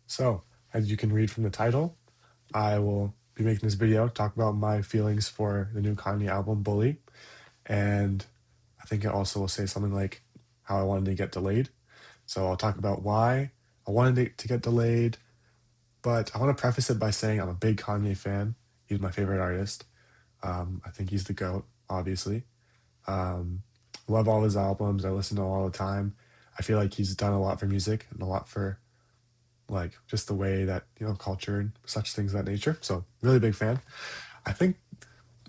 So, as you can read from the title, I will be making this video talk about my feelings for the new Kanye album, Bully. And I think it also will say something like how I wanted to get delayed. So, I'll talk about why I wanted it to get delayed. But I want to preface it by saying I'm a big Kanye fan. He's my favorite artist. I think he's the GOAT, obviously. Um, love all his albums. I listen to them all the time. I feel like he's done a lot for music and a lot for like just the way that culture and such things of that nature. So really big fan. I think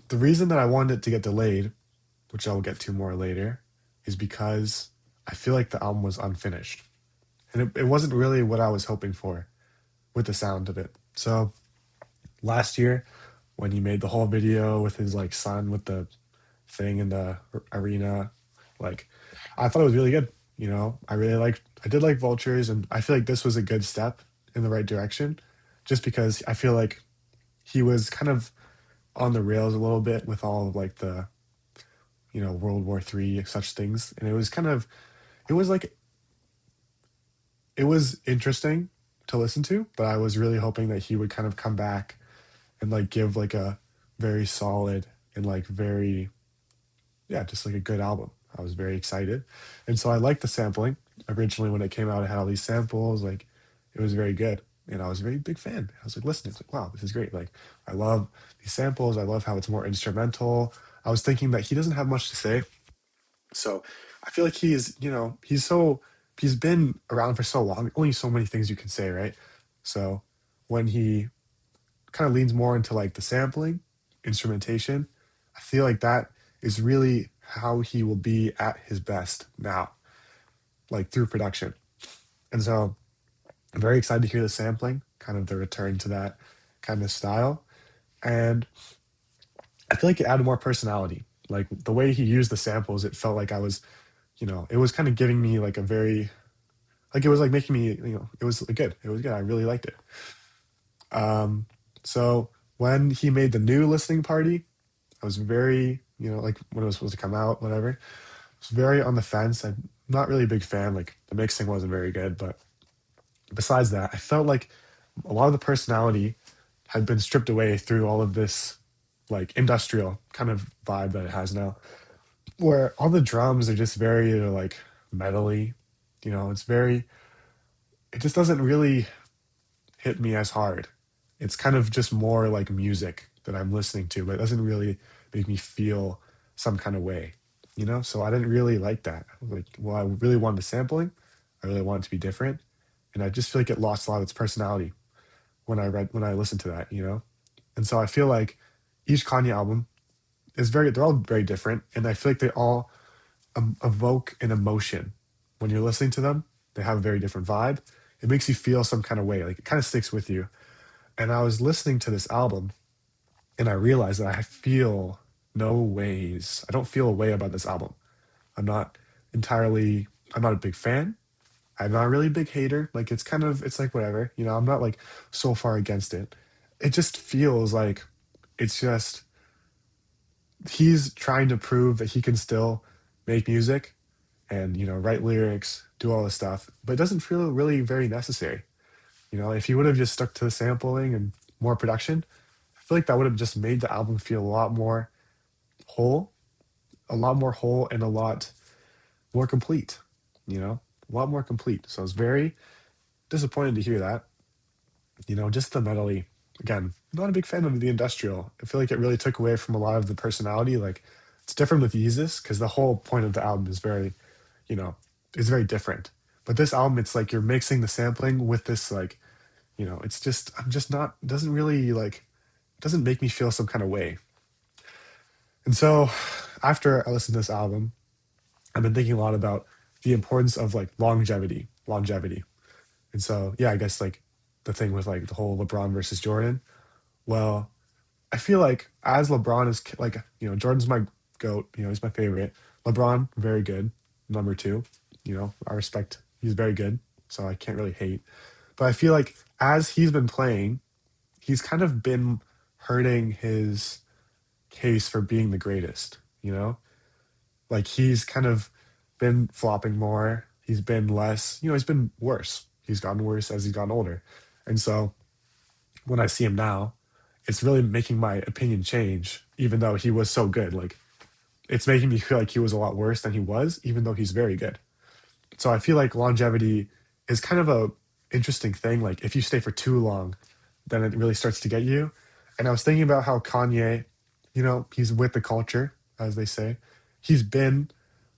the reason that I wanted it to get delayed, which I'll get to more later, is because I feel like the album was unfinished, and it wasn't really what I was hoping for with the sound of it. So last year, when he made the whole video with his like son with the thing in the arena, like I thought it was really good. I did like Vultures, and I feel like this was a good step in the right direction, just because I feel like he was kind of on the rails a little bit with all of like the World War III such things, and it was like it was interesting to listen to, but I was really hoping that he would kind of come back and like give like a very solid and like very, yeah, just like a good album. I was very excited. And so I liked the sampling. Originally, when it came out, it had all these samples. Like, it was very good. And I was a very big fan. I was like, listening, it's like, wow, this is great. Like, I love these samples. I love how it's more instrumental. I was thinking that he doesn't have much to say. So I feel like he's been around for so long, only so many things you can say, right? So when he kind of leans more into like the sampling, instrumentation, I feel like that is really how he will be at his best now, like through production. And so I'm very excited to hear the sampling, kind of the return to that kind of style. And I feel like it added more personality. Like the way he used the samples, it felt like it was kind of giving me like a very, like it was like making me, it was good. It was good. I really liked it. Um, so when he made the new listening party, I was very, like when it was supposed to come out, whatever. I was very on the fence. I'm not really a big fan. Like the mixing wasn't very good, but besides that, I felt like a lot of the personality had been stripped away through all of this like industrial kind of vibe that it has now, where all the drums are just very like metally. It's very. It just doesn't really hit me as hard. It's kind of just more like music that I'm listening to, but it doesn't really make me feel some kind of way. So I didn't really like that. Like, well, I really wanted the sampling. I really wanted it to be different. And I just feel like it lost a lot of its personality when I listened to that. And so I feel like each Kanye album they're all very different. And I feel like they all evoke an emotion when you're listening to them. They have a very different vibe. It makes you feel some kind of way. Like it kind of sticks with you. And I was listening to this album and I realized that I feel no ways. I don't feel a way about this album. I'm not I'm not a big fan. I'm not really a big hater. Like it's like whatever. I'm not like so far against it. It just feels like it's just he's trying to prove that he can still make music and, write lyrics, do all this stuff, but it doesn't feel really very necessary. If he would have just stuck to the sampling and more production, I feel like that would have just made the album feel whole, a lot more whole and a lot more complete, a lot more complete. So I was very disappointed to hear that. Just the melody. Again, not a big fan of the industrial. I feel like it really took away from a lot of the personality. Like it's different with Yeezus because the whole point of the album is you know, is very different. But this album, it's like you're mixing the sampling with this like it's just I'm just not doesn't really like doesn't make me feel some kind of way. And so after I listened to this album, I've been thinking a lot about the importance of like longevity. And so yeah, I guess like the thing with like the whole LeBron versus Jordan. Well, I feel like as LeBron is like Jordan's my goat. He's my favorite. LeBron very good. Number two. I respect. He's very good. So I can't really hate. But I feel like as he's been playing, he's kind of been hurting his case for being the greatest, Like he's kind of been flopping more. He's been less, he's been worse. He's gotten worse as he's gotten older. And so when I see him now, it's really making my opinion change, even though he was so good. Like, it's making me feel like he was a lot worse than he was, even though he's very good. So I feel like longevity is kind of a interesting thing. Like, if you stay for too long, then it really starts to get you. And I was thinking about how Kanye, he's with the culture, as they say. He's been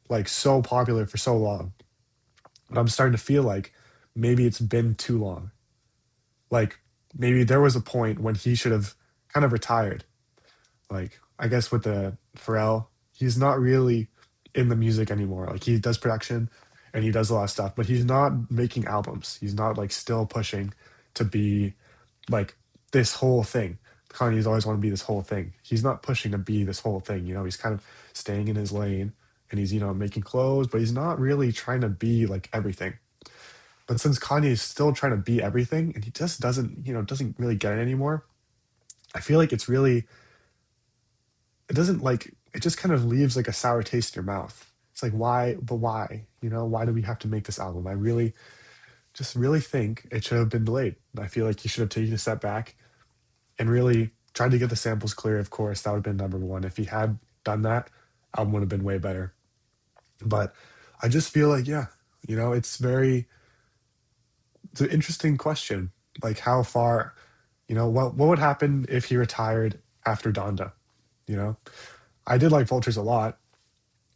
like so popular for so long. But I'm starting to feel like maybe it's been too long. Like, maybe there was a point when he should have kind of retired. Like, I guess with the Pharrell, he's not really in the music anymore. Like, he does production and he does a lot of stuff, but he's not making albums. He's not like still pushing to be like this whole thing. Kanye's always want to be this whole thing. He's not pushing to be this whole thing. He's kind of staying in his lane and he's, making clothes, but he's not really trying to be like everything. But since Kanye is still trying to be everything and he just doesn't really get it anymore, I feel like it doesn't like, it just kind of leaves like a sour taste in your mouth. It's like, why, but why? Why do we have to make this album? I really, just really think it should have been delayed. I feel like he should have taken a step back and really tried to get the samples clear. Of course, that would have been number one. If he had done that, album would have been way better. But I just feel like, yeah, it's an interesting question. Like, how far, what would happen if he retired after Donda? You know, I did like Vultures a lot,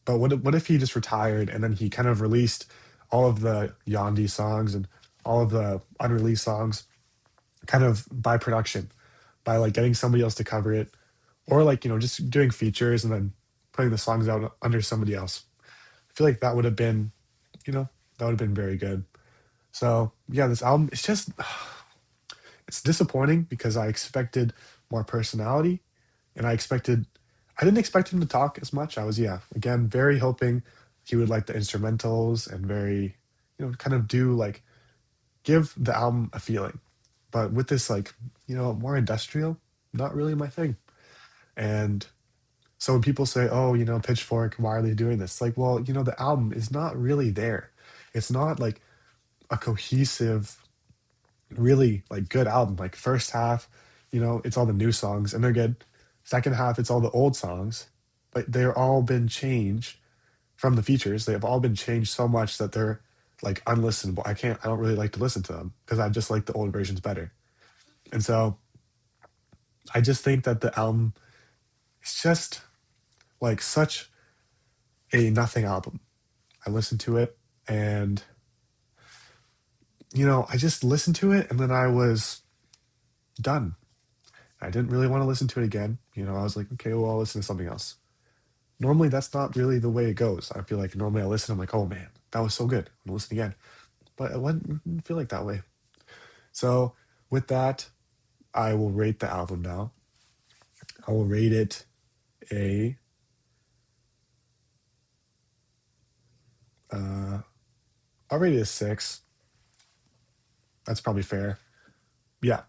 but what if he just retired and then he kind of released all of the Yandi songs and all of the unreleased songs kind of by production, by like getting somebody else to cover it, or like, just doing features and then putting the songs out under somebody else. I feel like that would have been, you know, that would have been very good. So yeah, this album, it's disappointing because I expected more personality and I didn't expect him to talk as much. I was, yeah, again, very hoping he would like the instrumentals and very, kind of do like give the album a feeling. But with this, like, more industrial, not really my thing. And so when people say, oh, Pitchfork, why are they doing this? Like, well, the album is not really there. It's not like a cohesive, really like good album. Like, first half, it's all the new songs and they're good. Second half, it's all the old songs, but they're all been changed from the features. They have all been changed so much that they're like unlistenable. I don't really like to listen to them because I just like the old versions better. And so I just think that the album is just like such a nothing album. I listened to it and, I just listened to it and then I was done. I didn't really want to listen to it again. I was like, okay, well, I'll listen to something else. Normally, that's not really the way it goes. I feel like normally I listen, I'm like, oh man, that was so good. I'm gonna listen again. But didn't feel like that way. So with that, I will rate the album now. I will rate it a, uh, I'll rate it a 6. That's probably fair. Yeah.